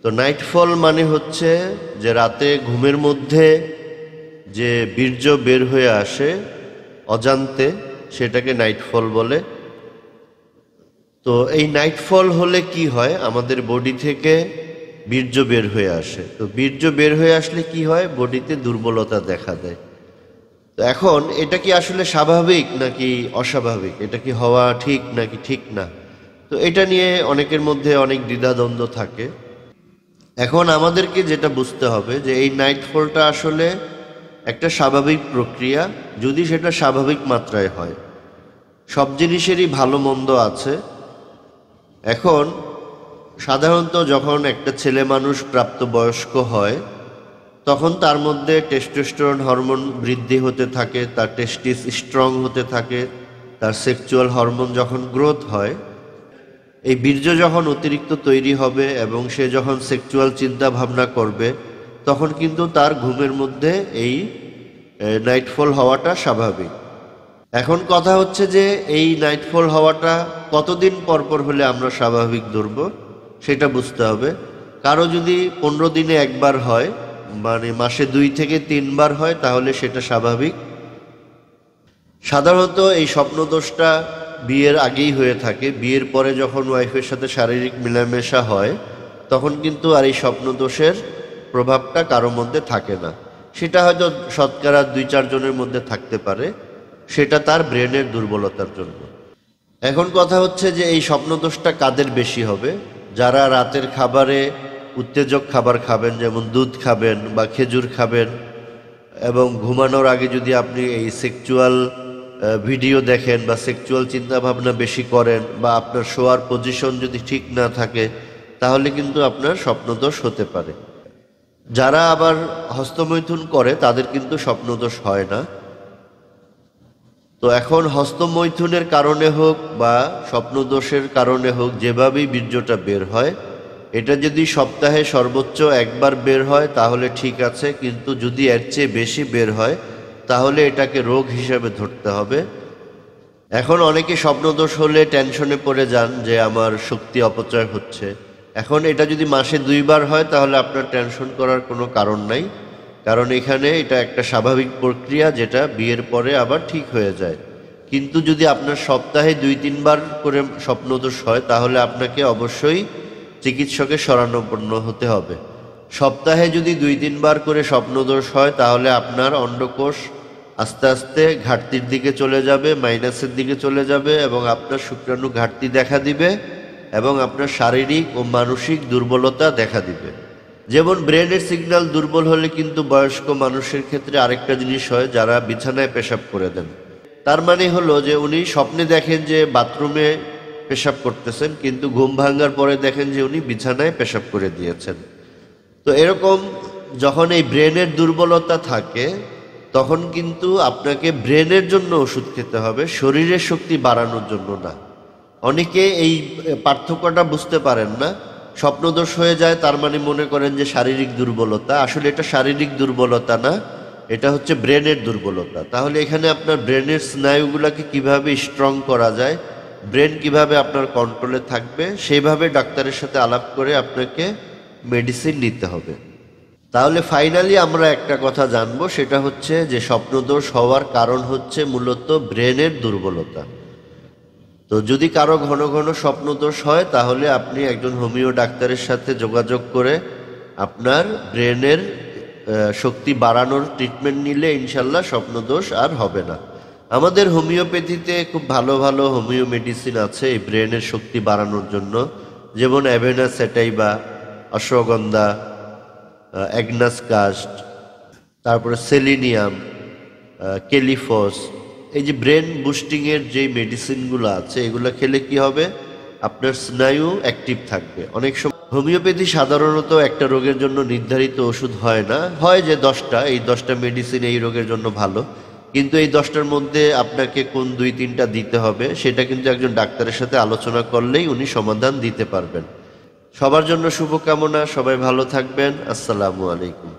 তো নাইটফল মানে হচ্ছে যে রাতে ঘুমের মধ্যে যে বীর্য বের হয়ে আসে অজান্তে, সেটাকে নাইটফল বলে। তো এই নাইটফল হলে কি হয়, আমাদের বডি থেকে বীর্য বের হয়ে আসে। তো বীর্য বের হয়ে আসলে কি হয়, বডিতে দুর্বলতা দেখা দেয়। তো এখন এটা কি আসলে স্বাভাবিক নাকি অস্বাভাবিক, এটা কি হওয়া ঠিক নাকি ঠিক না, তো এটা নিয়ে অনেকের মধ্যে অনেক দ্বিধাদ্বন্দ্ব থাকে। এখন আমাদেরকে যেটা বুঝতে হবে যে এই নাইটফলটা আসলে একটা স্বাভাবিক প্রক্রিয়া, যদি সেটা স্বাভাবিক মাত্রায় হয়। সব জিনিসেরই ভালো মন্দ আছে। এখন সাধারণত যখন একটা ছেলে মানুষ প্রাপ্তবয়স্ক হয়, তখন তার মধ্যে টেস্টোস্টেরন হরমোন বৃদ্ধি হতে থাকে, তার টেস্টিস স্ট্রং হতে থাকে, তার সেক্সুয়াল হরমোন যখন গ্রোথ হয়, এই বীর্য যখন অতিরিক্ত তৈরি হবে এবং সে যখন সেক্সুয়াল চিন্তা ভাবনা করবে, তখন কিন্তু তার ঘুমের মধ্যে এই নাইটফল হওয়াটা স্বাভাবিক। এখন কথা হচ্ছে যে এই নাইটফল হওয়াটা কতদিন পর পর হলে আমরা স্বাভাবিক ধরব, সেটা বুঝতে হবে। কারো যদি 15 দিনে একবার হয়, মানে মাসে 2 থেকে 3 বার হয়, তাহলে সেটা স্বাভাবিক। সাধারণত এই স্বপ্নদোষটা বিয়ের আগেই হয়ে থাকে। বিয়ের পরে যখন ওয়াইফের সাথে শারীরিক মেলামেশা হয়, তখন কিন্তু আর এই স্বপ্নদোষের প্রভাবটা কারো মধ্যে থাকে না। সেটা হয়তো শতকরা 2-4 জনের মধ্যে থাকতে পারে, সেটা তার ব্রেনের দুর্বলতার জন্য। এখন কথা হচ্ছে যে এই স্বপ্নদোষটা কাদের বেশি হবে, যারা রাতের খাবারে উত্তেজক খাবার খাবেন, যেমন দুধ খাবেন বা খেজুর খাবেন, এবং ঘুমানোর আগে যদি আপনি এই সেক্সুয়াল ভিডিও দেখেন বা সেক্সুয়াল চিন্তাভাবনা বেশি করেন, বা আপনার শোয়ার পজিশন যদি ঠিক না থাকে, তাহলে কিন্তু আপনার স্বপ্নদোষ হতে পারে। যারা আবার হস্তমৈথুন করে তাদের কিন্তু স্বপ্নদোষ হয় না। তো এখন হস্তমৈথুনের কারণে হোক বা স্বপ্নদোষের কারণে হোক, যেভাবেই বীর্যটা বের হয়, এটা যদি সপ্তাহে সর্বোচ্চ একবার বের হয় তাহলে ঠিক আছে, কিন্তু যদি এর চেয়ে বেশি বের হয় তাহলে এটাকে রোগ হিসাবে ধরতে হবে। এখন অনেকে স্বপ্নদোষ হলে টেনশনে পড়ে যান যে আমার শক্তি অপচয় হচ্ছে। এখন এটা যদি মাসে 2 বার হয় তাহলে আপনার টেনশন করার কোনো কারণ নাই, কারণ এখানে এটা একটা স্বাভাবিক প্রক্রিয়া যেটা বিয়ের পরে আবার ঠিক হয়ে যায়। কিন্তু যদি আপনার সপ্তাহে 2-3 বার করে স্বপ্নদোষ হয়, তাহলে আপনাকে অবশ্যই চিকিৎসকের শরণাপন্ন হতে হবে। সপ্তাহে যদি 2-3 বার করে স্বপ্নদোষ হয়, তাহলে আপনার অন্ডকোষ আস্তে আস্তে ঘাটতির দিকে চলে যাবে, মাইনাসের দিকে চলে যাবে, এবং আপনার শুক্রাণু ঘাটতি দেখা দিবে, এবং আপনার শারীরিক ও মানসিক দুর্বলতা দেখা দিবে। যেমন ব্রেনের সিগন্যাল দুর্বল হলে কিন্তু বয়স্ক মানুষের ক্ষেত্রে আরেকটা জিনিস হয়, যারা বিছানায় পেশাব করে দেন। তার মানে হলো যে উনি স্বপ্নে দেখেন যে বাথরুমে পেশাব করতেছেন, কিন্তু ঘুম ভাঙার পরে দেখেন যে উনি বিছানায় পেশাব করে দিয়েছেন। তো এরকম যখন এই ব্রেনের দুর্বলতা থাকে, তখন কিন্তু আপনাকে ব্রেনের জন্য ওষুধ খেতে হবে, শরীরের শক্তি বাড়ানোর জন্য না। অনেকে এই পার্থক্যটা বুঝতে পারেন না। স্বপ্নদোষ হয়ে যায় তার মানে মনে করেন যে শারীরিক দুর্বলতা, আসলে এটা শারীরিক দুর্বলতা না, এটা হচ্ছে ব্রেনের দুর্বলতা। তাহলে এখানে আপনার ব্রেনের স্নায়ুগুলোকে কিভাবে স্ট্রং করা যায়, ব্রেন কিভাবে আপনার কন্ট্রোলে থাকবে, সেইভাবে ডাক্তারের সাথে আলাপ করে আপনাকে মেডিসিন নিতে হবে। তাহলে ফাইনালি আমরা একটা কথা জানবো, সেটা হচ্ছে যে স্বপ্নদোষ হওয়ার কারণ হচ্ছে মূলত ব্রেনের দুর্বলতা। তো যদি কারো ঘন ঘন স্বপ্নদোষ হয়, তাহলে আপনি একজন হোমিও ডাক্তারের সাথে যোগাযোগ করে আপনার ব্রেনের শক্তি বাড়ানোর ট্রিটমেন্ট নিলে ইনশাল্লাহ স্বপ্নদোষ আর হবে না। আমাদের হোমিওপ্যাথিতে খুব ভালো ভালো হোমিও মেডিসিন আছে এই ব্রেনের শক্তি বাড়ানোর জন্য, যেমন অ্যাভেনা সেটাইবা, অশ্বগন্ধা, অ্যাগনাস কাস্ট, তারপরে সেলিনিয়াম, কেলিফস। এই যে ব্রেন বুস্টিংয়ের যে মেডিসিনগুলো আছে, এগুলো খেলে কি হবে, আপনার স্নায়ু অ্যাক্টিভ থাকবে। অনেক সময় হোমিওপ্যাথি সাধারণত একটা রোগের জন্য নির্ধারিত ওষুধ হয় না, হয় যে 10টা, এই 10টা মেডিসিন এই রোগের জন্য ভালো, কিন্তু এই 10টার মধ্যে আপনাকে কোন 2-3টা দিতে হবে সেটা কিন্তু একজন ডাক্তারের সাথে আলোচনা করলেই উনি সমাধান দিতে পারবেন। সবার জন্য শুভকামনা, সবাই ভালো থাকবেন। আসসালামু আলাইকুম।